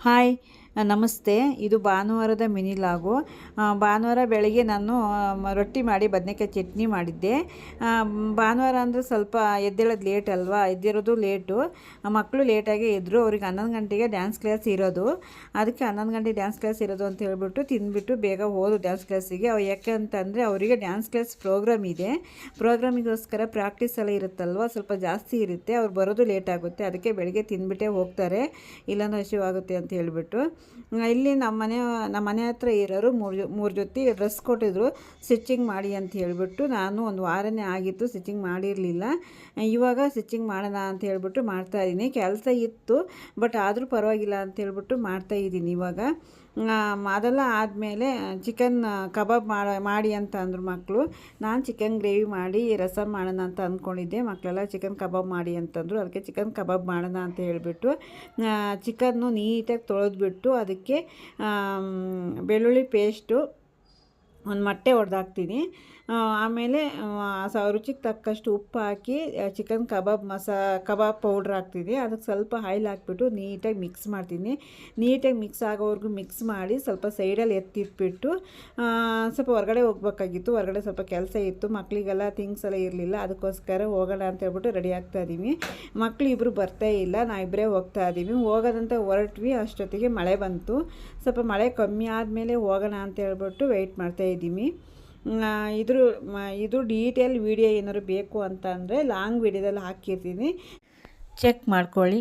Hi ನಮಸ್ತೆ. ಇದು ಭಾನುವಾರದ ಮಿನಿ ಲಾಗು. ಭಾನುವಾರ ಬೆಳಗ್ಗೆ ನಾನು ರೊಟ್ಟಿ ಮಾಡಿ ಬದನೇಕಾಯಿ ಚಟ್ನಿ ಮಾಡಿದ್ದೆ. ಭಾನುವಾರ ಅಂದರೆ ಸ್ವಲ್ಪ ಎದ್ದೇಳೋದು ಲೇಟ್ ಅಲ್ವಾ, ಎದ್ದಿರೋದು ಲೇಟು. ಮಕ್ಕಳು ಲೇಟಾಗಿ ಎದ್ದರು. ಅವ್ರಿಗೆ 11 ಗಂಟೆಗೆ ಡ್ಯಾನ್ಸ್ ಕ್ಲಾಸ್ ಇರೋದು. ಅದಕ್ಕೆ 11 ಗಂಟೆಗೆ ಡ್ಯಾನ್ಸ್ ಕ್ಲಾಸ್ ಇರೋದು ಅಂತ ಹೇಳ್ಬಿಟ್ಟು ತಿಂದುಬಿಟ್ಟು ಬೇಗ ಹೋದರು ಡ್ಯಾನ್ಸ್ ಕ್ಲಾಸಿಗೆ. ಯಾಕೆ ಅಂತಂದರೆ ಅವರಿಗೆ ಡ್ಯಾನ್ಸ್ ಕ್ಲಾಸ್ ಪ್ರೋಗ್ರಾಮ್ ಇದೆ. ಪ್ರೋಗ್ರಾಮಿಗೋಸ್ಕರ ಪ್ರಾಕ್ಟೀಸ್ ಎಲ್ಲ ಇರುತ್ತಲ್ವ, ಸ್ವಲ್ಪ ಜಾಸ್ತಿ ಇರುತ್ತೆ. ಅವ್ರು ಬರೋದು ಲೇಟ್ ಆಗುತ್ತೆ. ಅದಕ್ಕೆ ಬೆಳಗ್ಗೆ ತಿಂದುಬಿಟ್ಟೇ ಹೋಗ್ತಾರೆ, ಇಲ್ಲಾಂದ್ರೆ ಹಸಿವಾಗುತ್ತೆ ಅಂತ ಹೇಳ್ಬಿಟ್ಟು. ಇಲ್ಲಿ ನಮ್ಮ ಮನೆ ಹತ್ರ ಇರೋರು ಮೂರು ಜೊತೆ ಡ್ರೆಸ್ ಕೊಟ್ಟಿದ್ರು ಸ್ಟಿಚಿಂಗ್ ಮಾಡಿ ಅಂತ ಹೇಳ್ಬಿಟ್ಟು. ನಾನು ಒಂದು ವಾರನೇ ಆಗಿತ್ತು ಸ್ಟಿಚಿಂಗ್ ಮಾಡಿರಲಿಲ್ಲ. ಇವಾಗ ಸ್ಟಿಚಿಂಗ್ ಮಾಡೋಣ ಅಂತ ಹೇಳ್ಬಿಟ್ಟು ಮಾಡ್ತಾಯಿದ್ದೀನಿ. ಕೆಲಸ ಇತ್ತು, ಬಟ್ ಆದರೂ ಪರವಾಗಿಲ್ಲ ಅಂತ ಹೇಳ್ಬಿಟ್ಟು ಮಾಡ್ತಾಯಿದ್ದೀನಿ ಇವಾಗ. ಅದೆಲ್ಲ ಆದಮೇಲೆ ಚಿಕನ್ ಕಬಾಬ್ ಮಾಡಿ ಅಂತ ಅಂದರು ಮಕ್ಕಳು. ನಾನು ಚಿಕನ್ ಗ್ರೇವಿ ಮಾಡಿ ರಸಮ್ ಮಾಡೋಣ ಅಂತ ಅಂದ್ಕೊಂಡಿದ್ದೆ. ಮಕ್ಕಳೆಲ್ಲ ಚಿಕನ್ ಕಬಾಬ್ ಮಾಡಿ ಅಂತಂದರು. ಅದಕ್ಕೆ ಚಿಕನ್ ಕಬಾಬ್ ಮಾಡೋಣ ಅಂತ ಹೇಳಿಬಿಟ್ಟು ಚಿಕನ್ನು ನೀಟಾಗಿ ತೊಳೆದ್ಬಿಟ್ಟು ಅದಕ್ಕೆ ಬೆಳ್ಳುಳ್ಳಿ ಪೇಸ್ಟು ಒಂದು ಮೊಟ್ಟೆ ಹೊಡೆದಾಕ್ತೀನಿ. ಆಮೇಲೆ ರುಚಿಗೆ ತಕ್ಕಷ್ಟು ಉಪ್ಪು ಹಾಕಿ ಚಿಕನ್ ಕಬಾಬ್ ಪೌಡ್ರ್ ಹಾಕ್ತೀನಿ. ಅದಕ್ಕೆ ಸ್ವಲ್ಪ ಆಯಿಲ್ ಹಾಕ್ಬಿಟ್ಟು ನೀಟಾಗಿ ಮಿಕ್ಸ್ ಮಾಡ್ತೀನಿ. ನೀಟಾಗಿ ಮಿಕ್ಸ್ ಆಗೋವರೆಗೂ ಮಿಕ್ಸ್ ಮಾಡಿ ಸ್ವಲ್ಪ ಸೈಡಲ್ಲಿ ಎತ್ತಿಟ್ಬಿಟ್ಟು ಸ್ವಲ್ಪ ಹೊರಗಡೆ ಹೋಗ್ಬೇಕಾಗಿತ್ತು. ಹೊರಗಡೆ ಸ್ವಲ್ಪ ಕೆಲಸ ಇತ್ತು, ಮಕ್ಕಳಿಗೆಲ್ಲ ಥಿಂಗ್ಸ್ ಎಲ್ಲ ಇರಲಿಲ್ಲ. ಅದಕ್ಕೋಸ್ಕರ ಹೋಗೋಣ ಅಂತ ಹೇಳ್ಬಿಟ್ಟು ರೆಡಿ ಆಗ್ತಾ ಇದ್ದೀವಿ. ಮಕ್ಕಳು ಇಬ್ಬರು ಬರ್ತಾ ಇಲ್ಲ, ನಾವಿಬ್ಬರೇ ಹೋಗ್ತಾ ಇದ್ದೀವಿ. ಹೋಗೋದಂತ ಹೊರಟ್ವಿ, ಅಷ್ಟೊತ್ತಿಗೆ ಮಳೆ ಬಂತು. ಸ್ವಲ್ಪ ಮಳೆ ಕಮ್ಮಿ ಆದಮೇಲೆ ಹೋಗೋಣ ಅಂತ ಹೇಳ್ಬಿಟ್ಟು ವೆಯ್ಟ್ ಮಾಡ್ತಾಯಿದ್ದೀವಿ. ಇದು ಡೀಟೇಲ್ ವಿಡಿಯೋ ಏನಾದ್ರು ಬೇಕು ಅಂತ ಅಂದರೆ ಲಾಂಗ್ ವಿಡಿಯೋದಲ್ಲಿ ಹಾಕಿರ್ತೀನಿ, ಚೆಕ್ ಮಾಡ್ಕೊಳ್ಳಿ.